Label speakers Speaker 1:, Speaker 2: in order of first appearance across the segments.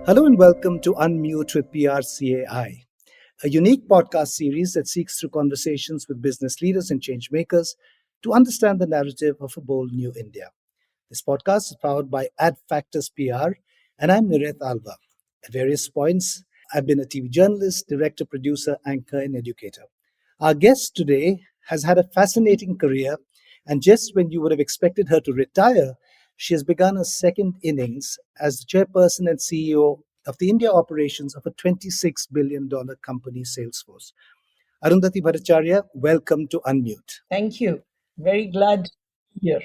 Speaker 1: Hello and welcome to Unmute with PRCAI, a unique podcast series that seeks through conversations with business leaders and change makers to understand the narrative of a bold new India. This podcast is powered by Ad Factors PR, and I'm Niret Alva. At various points, I've been a TV journalist, director, producer, anchor, and educator. Our guest today has had a fascinating career, and just when you would have expected her to retire, she has begun a second innings as the chairperson and CEO of the India operations of a $26 billion company, Salesforce. Arundhati Bhattacharya, welcome to Unmute.
Speaker 2: Thank you. Very glad here.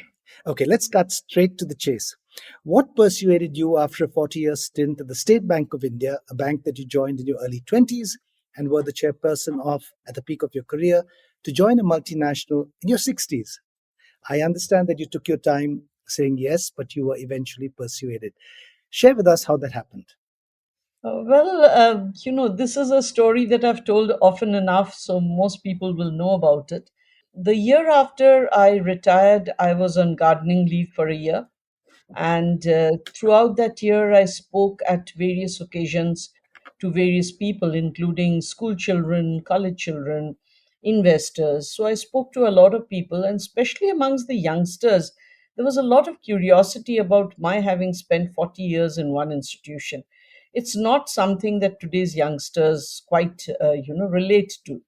Speaker 1: Okay, let's cut straight to the chase. What persuaded you after a 40-year stint at the State Bank of India, a bank that you joined in your early 20s and were the chairperson of at the peak of your career, to join a multinational in your 60s? I understand that you took your time saying yes, but you were eventually persuaded. Share with us how that happened.
Speaker 2: This is a story that I've told often enough, so most people will know about it. The year after I retired, I was on gardening leave for a year. And throughout that year, I spoke at various occasions to various people, including school children, college children, investors. So I spoke to a lot of people, and especially amongst the youngsters, there was a lot of curiosity about my having spent 40 years in one institution. It's not something that today's youngsters quite, relate to.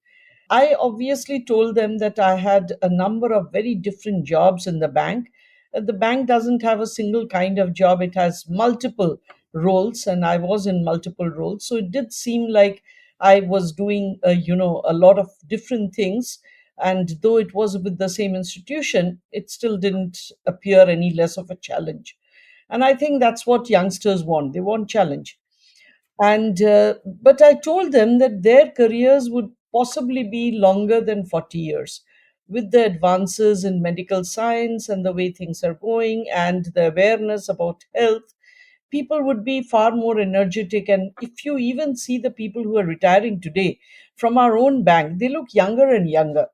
Speaker 2: I obviously told them that I had a number of very different jobs in the bank. The bank doesn't have a single kind of job, it has multiple roles, and I was in multiple roles. So it did seem like I was doing, a lot of different things. And though it was with the same institution, it still didn't appear any less of a challenge. And I think that's what youngsters want. They want challenge. And but I told them that their careers would possibly be longer than 40 years. With the advances in medical science and the way things are going and the awareness about health, people would be far more energetic. And if you even see the people who are retiring today from our own bank, they look younger and younger,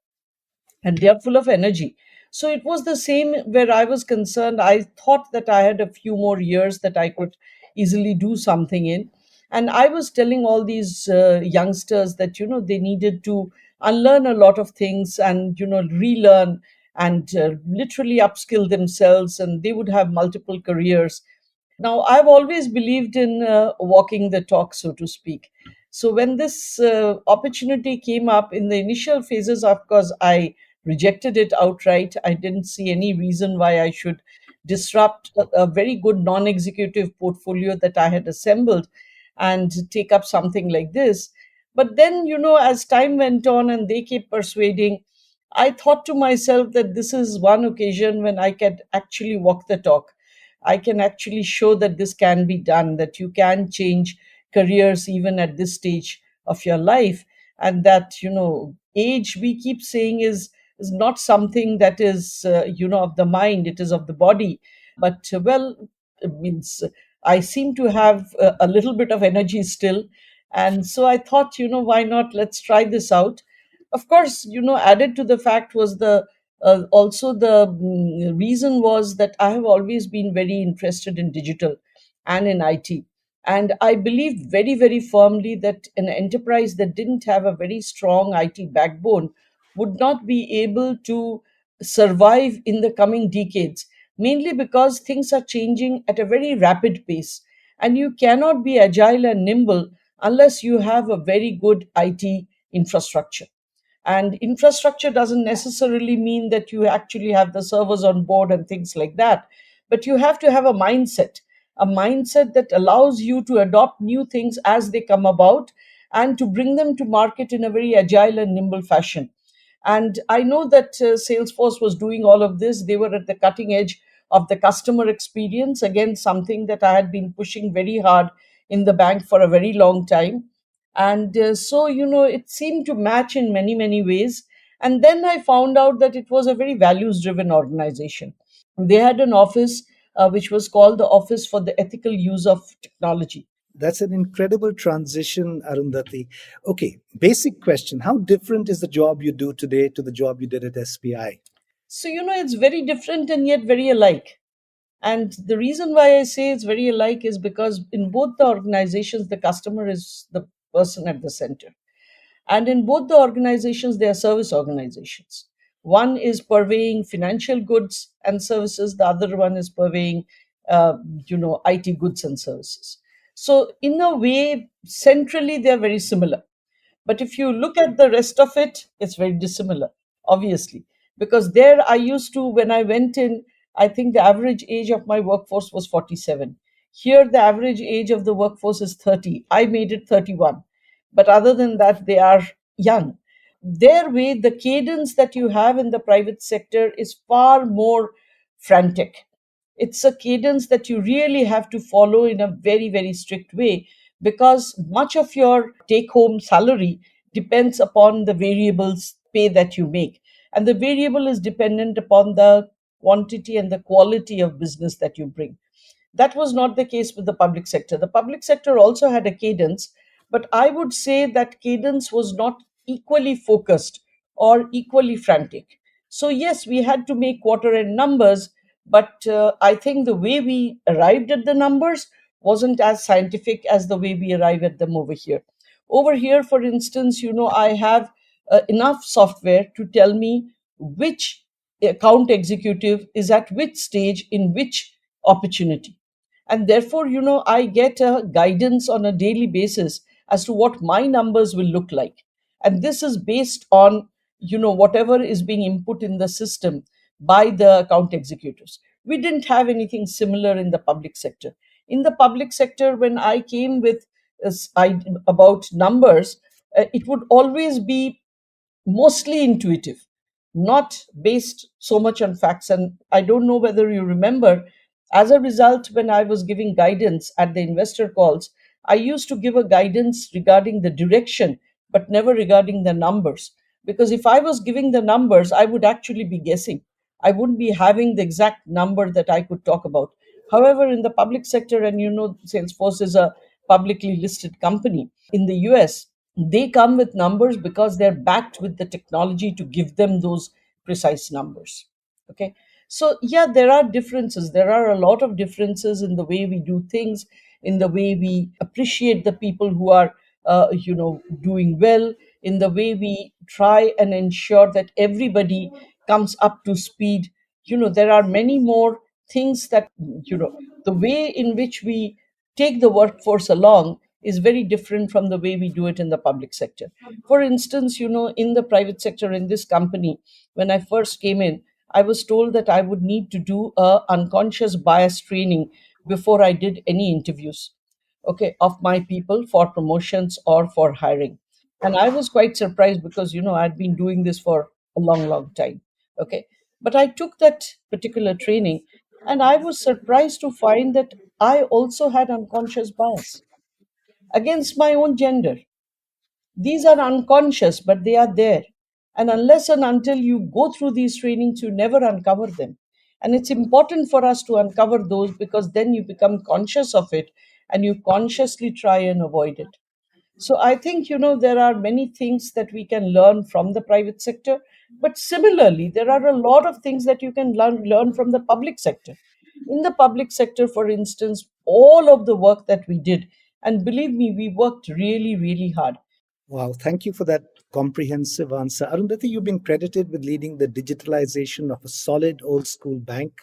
Speaker 2: and they are full of energy. So it was the same where I was concerned. I thought that I had a few more years that I could easily do something in. And I was telling all these youngsters that, they needed to unlearn a lot of things and, relearn and literally upskill themselves, and they would have multiple careers. Now, I've always believed in walking the talk, so to speak. So, when this opportunity came up in the initial phases, of course, I rejected it outright. I didn't see any reason why I should disrupt a very good non executive portfolio that I had assembled and take up something like this. But then, as time went on and they kept persuading, I thought to myself that this is one occasion when I can actually walk the talk. I can actually show that this can be done, that you can change careers even at this stage of your life. And that, age, we keep saying, is not something that is, of the mind, it is of the body. But, it means I seem to have a little bit of energy still. And so I thought, why not? Let's try this out. Of course, added to the fact was also the reason was that I have always been very interested in digital and in IT. And I believed very, very firmly that an enterprise that didn't have a very strong IT backbone would not be able to survive in the coming decades, mainly because things are changing at a very rapid pace. And you cannot be agile and nimble unless you have a very good IT infrastructure. And infrastructure doesn't necessarily mean that you actually have the servers on board and things like that, but you have to have a mindset that allows you to adopt new things as they come about and to bring them to market in a very agile and nimble fashion. And I know that Salesforce was doing all of this. They were at the cutting edge of the customer experience, again, something that I had been pushing very hard in the bank for a very long time. And so, it seemed to match in many, many ways. And then I found out that it was a very values driven organization. They had an office which was called the Office for the Ethical Use of Technology.
Speaker 1: That's an incredible transition, Arundhati. Okay, basic question. How different is the job you do today to the job you did at SBI?
Speaker 2: So, it's very different and yet very alike. And the reason why I say it's very alike is because in both the organizations, the customer is the person at the center. And in both the organizations, they are service organizations. One is purveying financial goods and services, the other one is purveying, IT goods and services. So, in a way, centrally, they are very similar. But if you look at the rest of it, it's very dissimilar, obviously. Because there I used to, when I went in, I think the average age of my workforce was 47. Here, the average age of the workforce is 30. I made it 31. But other than that, they are young. Their way, the cadence that you have in the private sector is far more frantic. It's a cadence that you really have to follow in a very, very strict way, because much of your take home salary depends upon the variables pay that you make. And the variable is dependent upon the quantity and the quality of business that you bring. That was not the case with the public sector. The public sector also had a cadence, but I would say that cadence was not equally focused or equally frantic. So, yes, we had to make quarter end numbers, but I think the way we arrived at the numbers wasn't as scientific as the way we arrive at them over here. Over here, for instance, I have enough software to tell me which account executive is at which stage in which opportunity. And therefore, I get a guidance on a daily basis as to what my numbers will look like. And this is based on, whatever is being input in the system by the account executives. We didn't have anything similar in the public sector. In the public sector, when I came with about numbers, it would always be mostly intuitive, not based so much on facts. And I don't know whether you remember, as a result, when I was giving guidance at the investor calls, I used to give a guidance regarding the direction, but never regarding the numbers. Because if I was giving the numbers, I would actually be guessing. I wouldn't be having the exact number that I could talk about. However, in the public sector, and Salesforce is a publicly listed company in the US, they come with numbers because they're backed with the technology to give them those precise numbers. Okay. So, yeah, there are differences. There are a lot of differences in the way we do things, in the way we appreciate the people who are, doing well, in the way we try and ensure that everybody comes up to speed. There are many more things that, the way in which we take the workforce along is very different from the way we do it in the public sector. For instance, in the private sector, in this company, when I first came in, I was told that I would need to do a unconscious bias training before I did any interviews, okay, of my people for promotions or for hiring. And I was quite surprised because, I'd been doing this for a long, long time. Okay. But I took that particular training and I was surprised to find that I also had unconscious bias against my own gender. These are unconscious, but they are there. And unless and until you go through these trainings, you never uncover them. And it's important for us to uncover those because then you become conscious of it and you consciously try and avoid it. So I think, there are many things that we can learn from the private sector, but similarly, there are a lot of things that you can learn from the public sector. In the public sector, for instance, all of the work that we did, and believe me, we worked really, really hard.
Speaker 1: Wow, thank you for that comprehensive answer. Arundhati, you've been credited with leading the digitalization of a solid old school bank,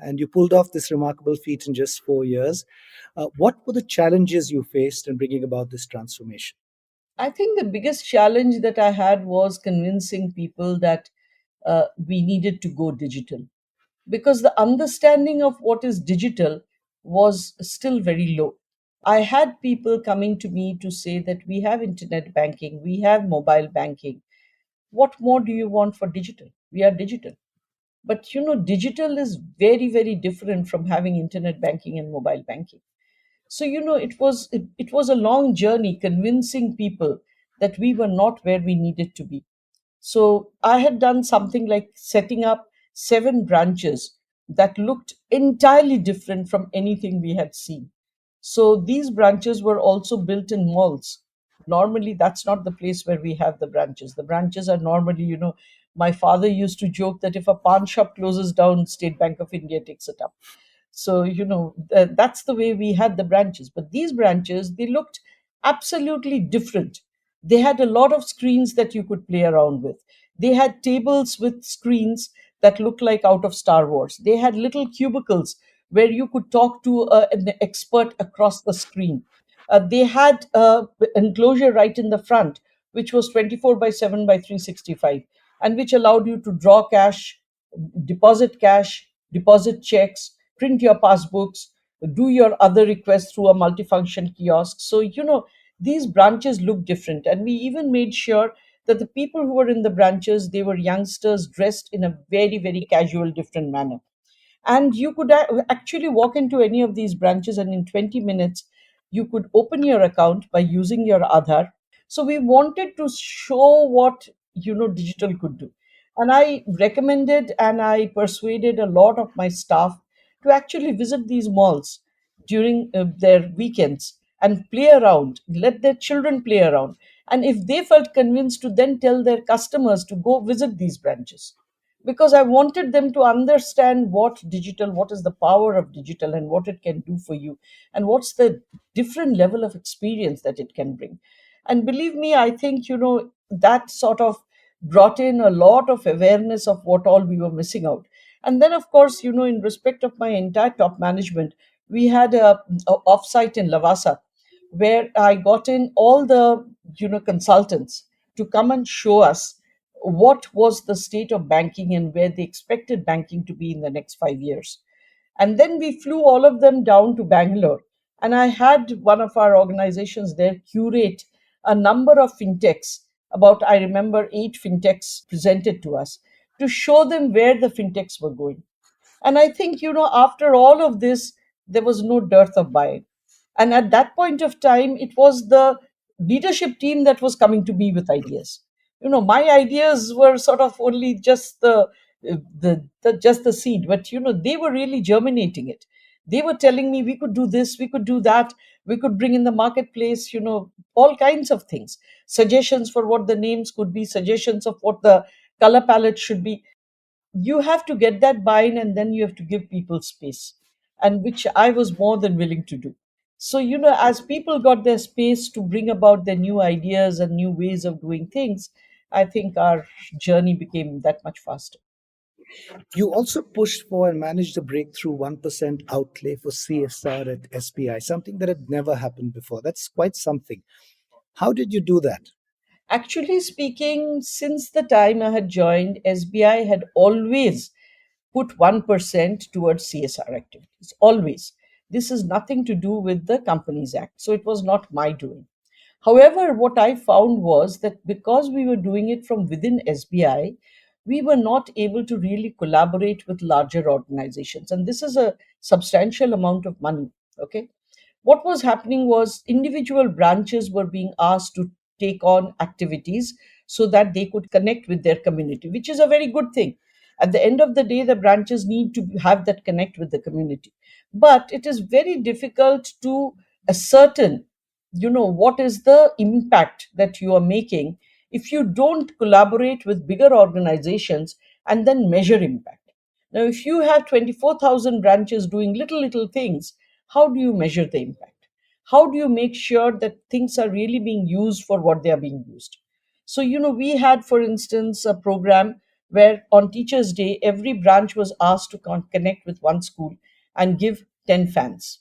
Speaker 1: and you pulled off this remarkable feat in just 4 years. What were the challenges you faced in bringing about this transformation?
Speaker 2: I think the biggest challenge that I had was convincing people that we needed to go digital, because the understanding of what is digital was still very low. I had people coming to me to say that we have internet banking, we have mobile banking. What more do you want for digital? We are digital. But digital is very, very different from having internet banking and mobile banking. So it was a long journey convincing people that we were not where we needed to be. So I had done something like setting up 7 branches that looked entirely different from anything we had seen. So these branches were also built in malls. Normally, that's not the place where we have the branches. The branches are normally, my father used to joke that if a pawn shop closes down, State Bank of India takes it up. So, that's the way we had the branches. But these branches, they looked absolutely different. They had a lot of screens that you could play around with. They had tables with screens that looked like out of Star Wars. They had little cubicles where you could talk to an expert across the screen. They had enclosure right in the front, which was 24 by 7 by 365, and which allowed you to draw cash, deposit checks, print your passbooks, do your other requests through a multifunction kiosk. So, these branches look different. And we even made sure that the people who were in the branches, they were youngsters dressed in a very, very casual, different manner. And you could actually walk into any of these branches, and in 20 minutes you could open your account by using your Aadhaar. So we wanted to show what digital could do, and I recommended and I persuaded a lot of my staff to actually visit these malls during their weekends and play around, let their children play around, and if they felt convinced, to then tell their customers to go visit these branches, because I wanted them to understand what is the power of digital and what it can do for you, and what's the different level of experience that it can bring. And believe me, I think, that sort of brought in a lot of awareness of what all we were missing out. And then, of course, in respect of my entire top management, we had a offsite in Lavasa where I got in all the consultants to come and show us what was the state of banking and where they expected banking to be in the next 5 years. And then we flew all of them down to Bangalore. And I had one of our organizations there curate a number of fintechs, about, I remember, 8 fintechs presented to us to show them where the fintechs were going. And I think, after all of this, there was no dearth of buying. And at that point of time, it was the leadership team that was coming to me with ideas. My ideas were sort of only just the seed, but they were really germinating it. They were telling me we could do this, we could do that, we could bring in the marketplace, all kinds of things, suggestions for what the names could be, suggestions of what the color palette should be. You have to get that buy-in, and then you have to give people space, and which I was more than willing to do. So, as people got their space to bring about their new ideas and new ways of doing things, I think our journey became that much faster.
Speaker 1: You also pushed for and managed a breakthrough 1% outlay for CSR at SBI, something that had never happened before. That's quite something. How did you do that?
Speaker 2: Actually speaking, since the time I had joined, SBI had always put 1% towards CSR activities. Always. This is nothing to do with the Companies Act. So it was not my doing. However, what I found was that because we were doing it from within SBI, we were not able to really collaborate with larger organizations. And this is a substantial amount of money. Okay. What was happening was individual branches were being asked to take on activities so that they could connect with their community, which is a very good thing. At the end of the day, the branches need to have that connect with the community. But it is very difficult to ascertain, what is the impact that you are making if you don't collaborate with bigger organizations and then measure impact. Now, if you have 24,000 branches doing little things, how do you measure the impact? How do you make sure that things are really being used for what they are being used? So, we had, for instance, a program where on Teachers' Day, every branch was asked to connect with one school and give 10 fans.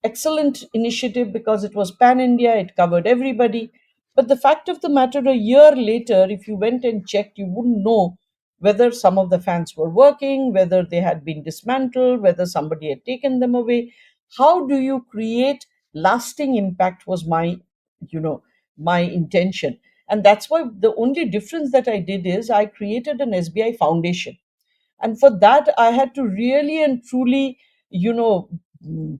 Speaker 2: Excellent initiative because it was pan India, it covered everybody. But the fact of the matter, a year later, if you went and checked, you wouldn't know whether some of the fans were working, whether they had been dismantled, whether somebody had taken them away. How do you create lasting impact was you know, my intention. And that's why the only difference that I did is I created an SBI foundation, and for that I had to really and truly you know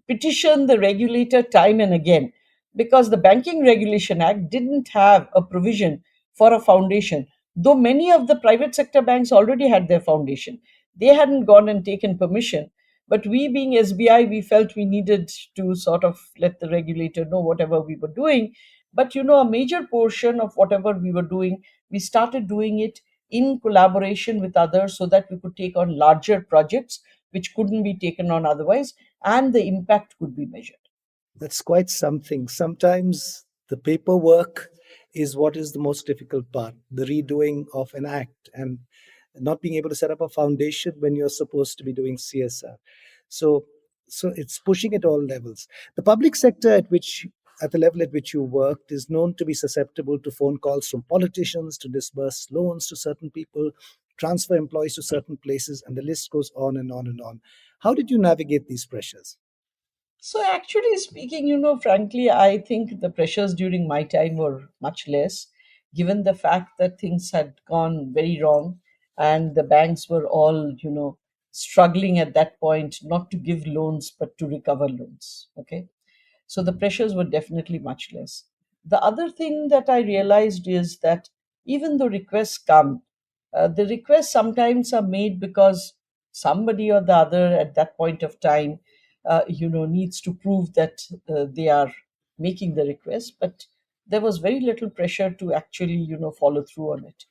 Speaker 2: petition the regulator time and again, because the Banking Regulation Act didn't have a provision for a foundation, though many of the private sector banks already had their foundation. They hadn't gone and taken permission, but we, being SBI, we felt we needed to sort of let the regulator know whatever we were doing. But a major portion of whatever we were doing, we started doing it in collaboration with others so that we could take on larger projects which couldn't be taken on otherwise, and the impact could be measured.
Speaker 1: That's quite something. Sometimes the paperwork is what is the most difficult part, the redoing of an act and not being able to set up a foundation when you're supposed to be doing CSR. So so it's pushing at all levels. The public sector at the level at which you worked is known to be susceptible to phone calls from politicians to disburse loans to certain people, transfer employees to certain places, and the list goes on and on and on. How did you navigate these pressures?
Speaker 2: So, actually speaking, frankly, I think the pressures during my time were much less, given the fact that things had gone very wrong and the banks were all, struggling at that point not to give loans but to recover loans. Okay. So the pressures were definitely much less. The other thing that I realized is that even though requests come, the requests sometimes are made because somebody or the other at that point of time, needs to prove that they are making the request. But there was very little pressure to actually, follow through on it.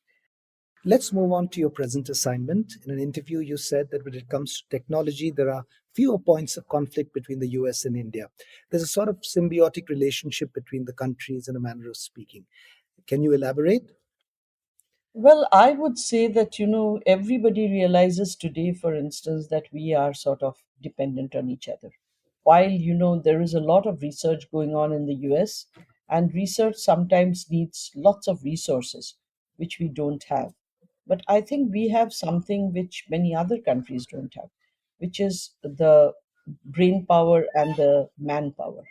Speaker 1: Let's move on to your present assignment. In an interview, you said that when it comes to technology, there are fewer points of conflict between the US and India. There's a sort of symbiotic relationship between the countries in a manner of speaking. Can you elaborate?
Speaker 2: Well, I would say that, everybody realizes today, for instance, that we are sort of dependent on each other. While, there is a lot of research going on in the US, and research sometimes needs lots of resources, which we don't have. But I think we have something which many other countries don't have, which is the brain power and the manpower.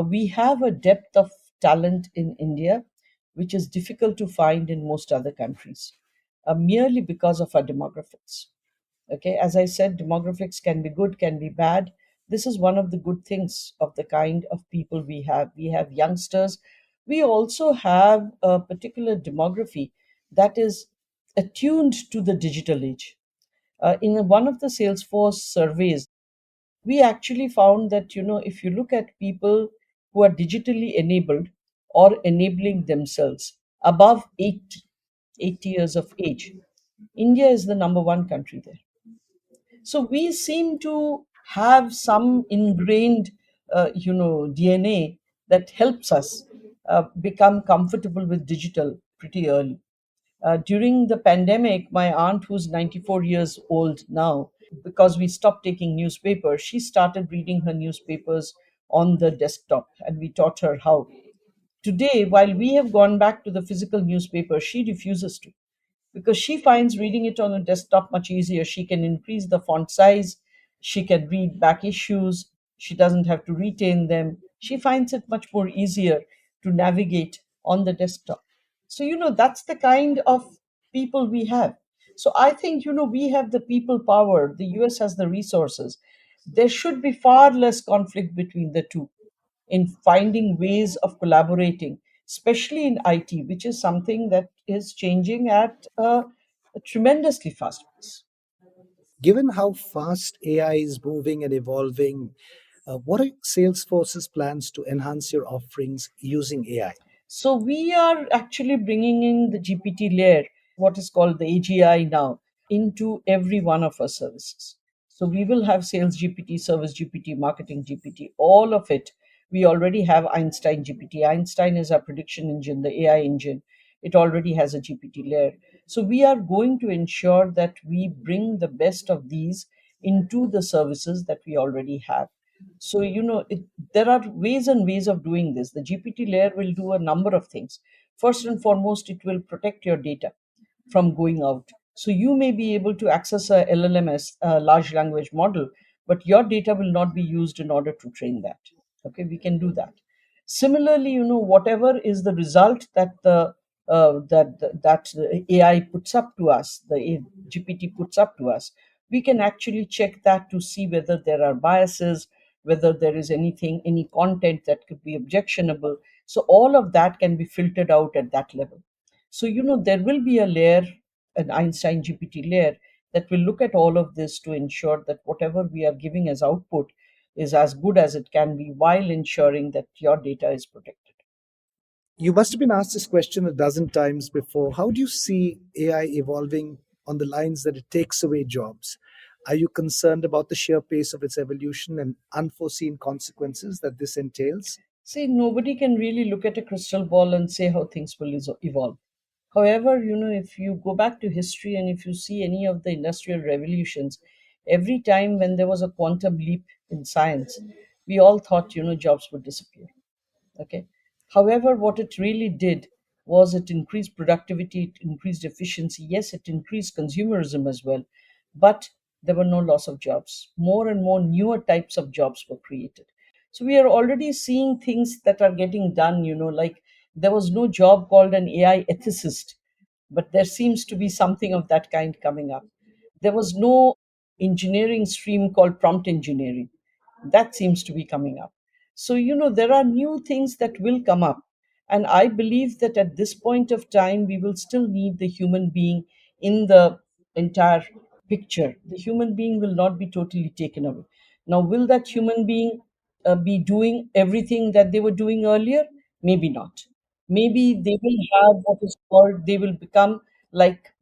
Speaker 2: We have a depth of talent in India which is difficult to find in most other countries, merely because of our demographics. Okay, as I said, demographics can be good, can be bad. This is one of the good things of the kind of people we have. We have youngsters. We also have a particular demography that is attuned to the digital age. In one of the Salesforce surveys, we actually found that if you look at people who are digitally enabled or enabling themselves above 80 years of age, India is the number one country there. So we seem to have some ingrained DNA that helps us become comfortable with digital pretty early. During the pandemic, my aunt, who's 94 years old now, because we stopped taking newspapers, she started reading her newspapers on the desktop, and we taught her how. Today, while we have gone back to the physical newspaper, she refuses to, because she finds reading it on a desktop much easier. She can increase the font size, she can read back issues, she doesn't have to retain them. She finds it much more easier to navigate on the desktop. So, that's the kind of people we have. So, I think, we have the people power, the US has the resources. There should be far less conflict between the two in finding ways of collaborating, especially in IT, which is something that is changing at a tremendously fast pace.
Speaker 1: Given how fast AI is moving and evolving, what are Salesforce's plans to enhance your offerings using AI?
Speaker 2: So we are actually bringing in the GPT layer, what is called the AGI now, into every one of our services. So we will have sales GPT, service GPT, marketing GPT, all of it. We already have Einstein GPT. Einstein is our prediction engine, the AI engine. It already has a GPT layer. So we are going to ensure that we bring the best of these into the services that we already have. So there are ways and ways of doing this. The GPT layer will do a number of things. First and foremost, it will protect your data from going out. So you may be able to access a LLMS, a large language model, but your data will not be used in order to train that. Okay, we can do that. Similarly, whatever is the result that the AI puts up to us, the GPT puts up to us, we can actually check that to see whether there are biases, whether there is any content that could be objectionable. So all of that can be filtered out at that level. So there will be a layer, an Einstein GPT layer, that will look at all of this to ensure that whatever we are giving as output is as good as it can be, while ensuring that your data is protected.
Speaker 1: You must have been asked this question a dozen times before. How do you see AI evolving on the lines that it takes away jobs? Are you concerned about the sheer pace of its evolution and unforeseen consequences that this entails?
Speaker 2: See, nobody can really look at a crystal ball and say how things will evolve. However, if you go back to history and if you see any of the industrial revolutions, every time when there was a quantum leap in science, we all thought, jobs would disappear. Okay. However, what it really did was it increased productivity, it increased efficiency. Yes, it increased consumerism as well, but there were no loss of jobs. More and more newer types of jobs were created. So we are already seeing things that are getting done, like there was no job called an AI ethicist, but there seems to be something of that kind coming up. There was no engineering stream called prompt engineering. That seems to be coming up. So, there are new things that will come up. And I believe that at this point of time, we will still need the human being in the entire picture. The human being will not be totally taken away. Now, will that human being be doing everything that they were doing earlier? Maybe not. Maybe they will have what is called, they will become like,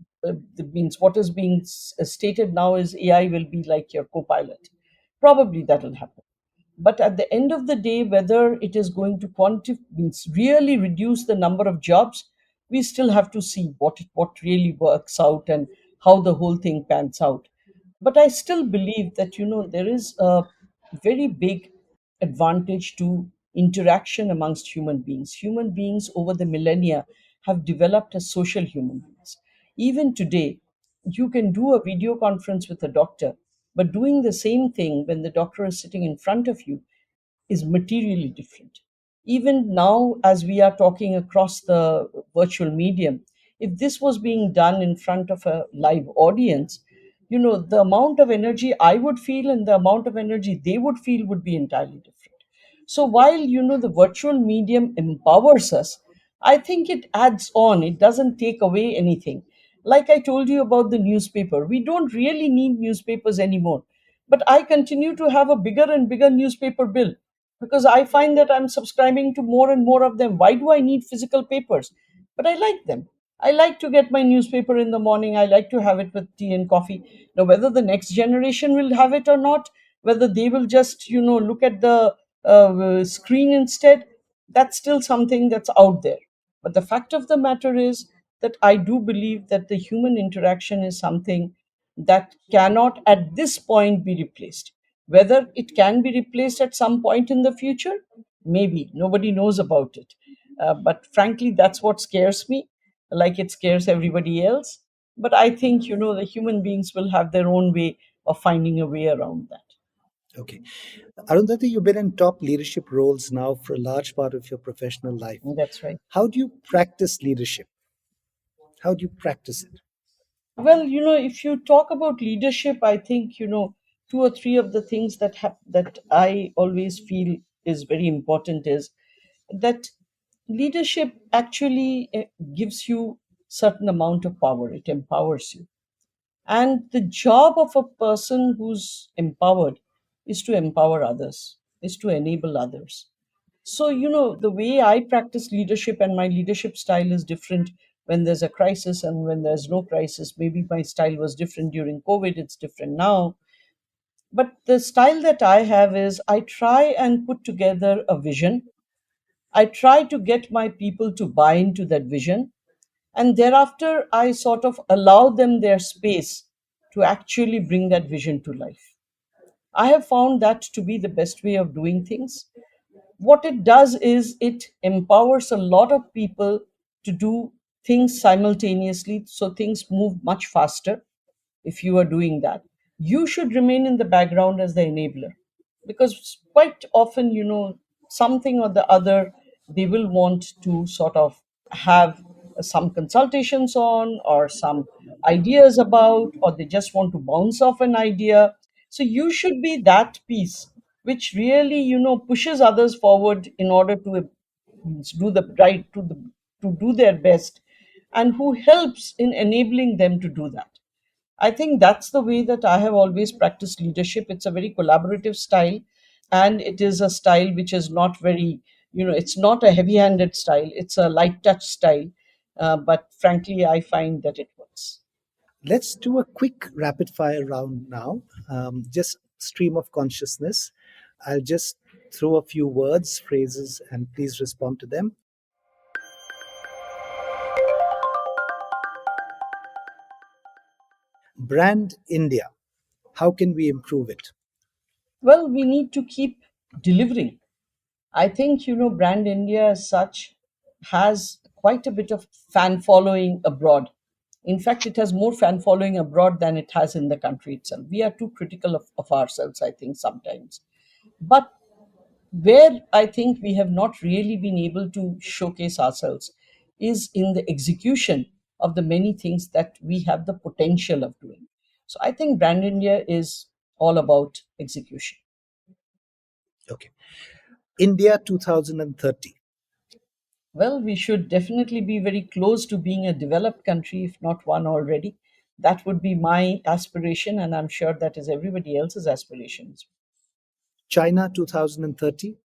Speaker 2: means what is being stated now is AI will be like your co pilot. Probably that will happen. But at the end of the day, whether it is going to means really reduce the number of jobs, we still have to see what really works out and how the whole thing pans out. But I still believe that there is a very big advantage to interaction amongst human beings. Human beings over the millennia have developed as social human beings. Even today, you can do a video conference with a doctor, but doing the same thing when the doctor is sitting in front of you is materially different. Even now, as we are talking across the virtual medium, if this was being done in front of a live audience, the amount of energy I would feel and the amount of energy they would feel would be entirely different. So while the virtual medium empowers us, I think it adds on, it doesn't take away anything. Like I told you about the newspaper, we don't really need newspapers anymore. But I continue to have a bigger and bigger newspaper bill because I find that I'm subscribing to more and more of them. Why do I need physical papers? But I like them. I like to get my newspaper in the morning. I like to have it with tea and coffee. Now, whether the next generation will have it or not, whether they will just, look at the screen instead, that's still something that's out there. But the fact of the matter is that I do believe that the human interaction is something that cannot at this point be replaced. Whether it can be replaced at some point in the future, maybe. Nobody knows about it. But frankly, that's what scares me, like it scares everybody else. But I think, the human beings will have their own way of finding a way around that.
Speaker 1: Okay. Arundhati, you've been in top leadership roles now for a large part of your professional life.
Speaker 2: That's right.
Speaker 1: How do you practice leadership? How do you practice it?
Speaker 2: Well, if you talk about leadership, I think, two or three of the things that I always feel is very important is that leadership actually gives you certain amount of power. It empowers you. And the job of a person who's empowered is to empower others, is to enable others. So, the way I practice leadership and my leadership style is different when there's a crisis and when there's no crisis. Maybe my style was different during COVID, it's different now. But the style that I have is I try and put together a vision. I try to get my people to buy into that vision. And thereafter, I sort of allow them their space to actually bring that vision to life. I have found that to be the best way of doing things. What it does is it empowers a lot of people to do things simultaneously, so things move much faster. If you are doing that, you should remain in the background as the enabler, because quite often, something or the other, they will want to sort of have some consultations on, or some ideas about, or they just want to bounce off an idea. So you should be that piece which really, pushes others forward in order to do the right to do their best, and who helps in enabling them to do that. I think that's the way that I have always practiced leadership. It's a very collaborative style, and it is a style which is not very, it's not a heavy handed style, it's a light touch style. But frankly, I find that it works.
Speaker 1: Let's do a quick rapid fire round now. Just stream of consciousness. I'll just throw a few words, phrases, and please respond to them. Brand India. How can we improve it?
Speaker 2: Well, we need to keep delivering. I think, Brand India as such has quite a bit of fan following abroad. In fact, it has more fan following abroad than it has in the country itself. We are too critical of ourselves, I think, sometimes. But where I think we have not really been able to showcase ourselves is in the execution of the many things that we have the potential of doing. So I think Brand India is all about execution.
Speaker 1: Okay. India 2030.
Speaker 2: Well, we should definitely be very close to being a developed country, if not one already. That would be my aspiration, and I'm sure that is everybody else's aspirations.
Speaker 1: China 2030.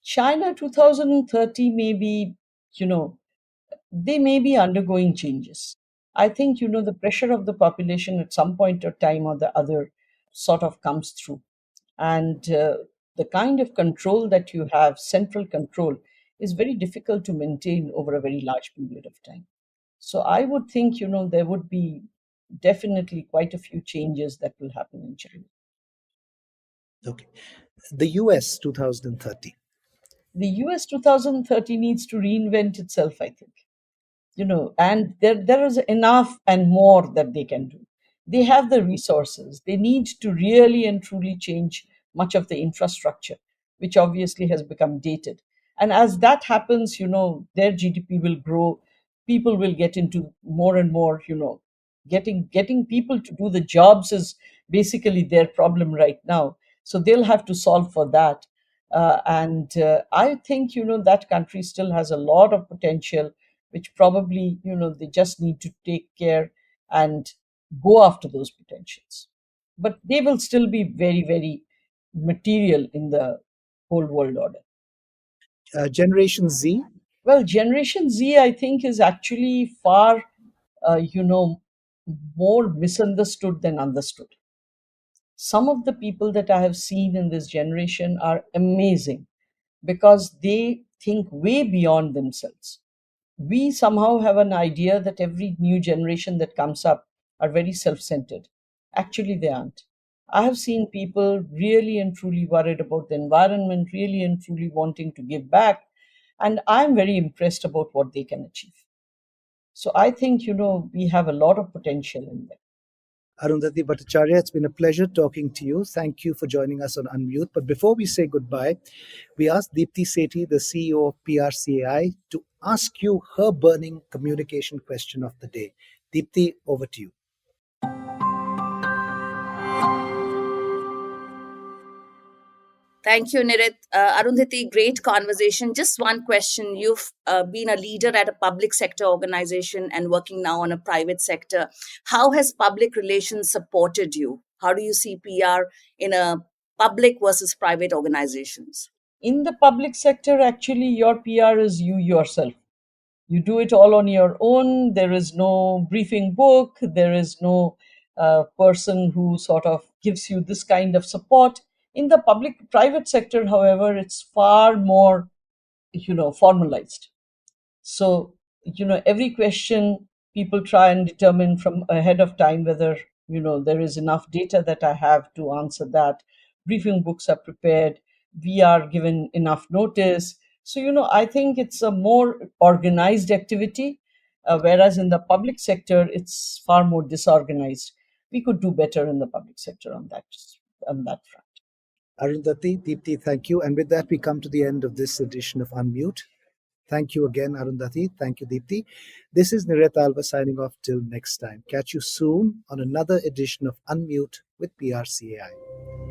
Speaker 2: China 2030 may be, you know, they may be undergoing changes. I think, the pressure of the population at some point or time or the other sort of comes through. And the kind of control that you have, central control, is very difficult to maintain over a very large period of time. So I would think, there would be definitely quite a few changes that will happen in China.
Speaker 1: Okay. The US 2030.
Speaker 2: The US 2030 needs to reinvent itself, I think. And there is enough and more that they can do. They have the resources. They need to really and truly change much of the infrastructure, which obviously has become dated. And as that happens, their GDP will grow. People will get into more and more, getting people to do the jobs is basically their problem right now. So they'll have to solve for that. And I think, that country still has a lot of potential, which probably, they just need to take care and go after those potentials. But they will still be very, very material in the whole world order.
Speaker 1: Generation Z.
Speaker 2: Well, Generation Z, I think, is actually far, uh, you know, more misunderstood than understood. Some of the people that I have seen in this generation are amazing because they think way beyond themselves. We somehow have an idea that every new generation that comes up are very self centered. Actually, they aren't. I have seen people really and truly worried about the environment, really and truly wanting to give back. And I'm very impressed about what they can achieve. So I think, we have a lot of potential in them.
Speaker 1: Arundhati Bhattacharya, it's been a pleasure talking to you. Thank you for joining us on Unmute. But before we say goodbye, we asked Deepti Sethi, the CEO of PRCAI, to ask you her burning communication question of the day. Deepti, over to you.
Speaker 3: Thank you, Niret. Arundhati, great conversation. Just one question. You've been a leader at a public sector organization and working now on a private sector. How has public relations supported you? How do you see PR in a public versus private organizations?
Speaker 2: In the public sector, actually, your PR is you yourself. You do it all on your own. There is no briefing book. There is no person who sort of gives you this kind of support. In the public private sector, however, it's far more, formalized. So, every question people try and determine from ahead of time whether, there is enough data that I have to answer that. Briefing books are prepared. We are given enough notice. So, I think it's a more organized activity, whereas in the public sector, it's far more disorganized. We could do better in the public sector on that front.
Speaker 1: Arundhati, Deepti, thank you. And with that, we come to the end of this edition of Unmute. Thank you again, Arundhati. Thank you, Deepti. This is Niret Alva signing off till next time. Catch you soon on another edition of Unmute with PRCAI.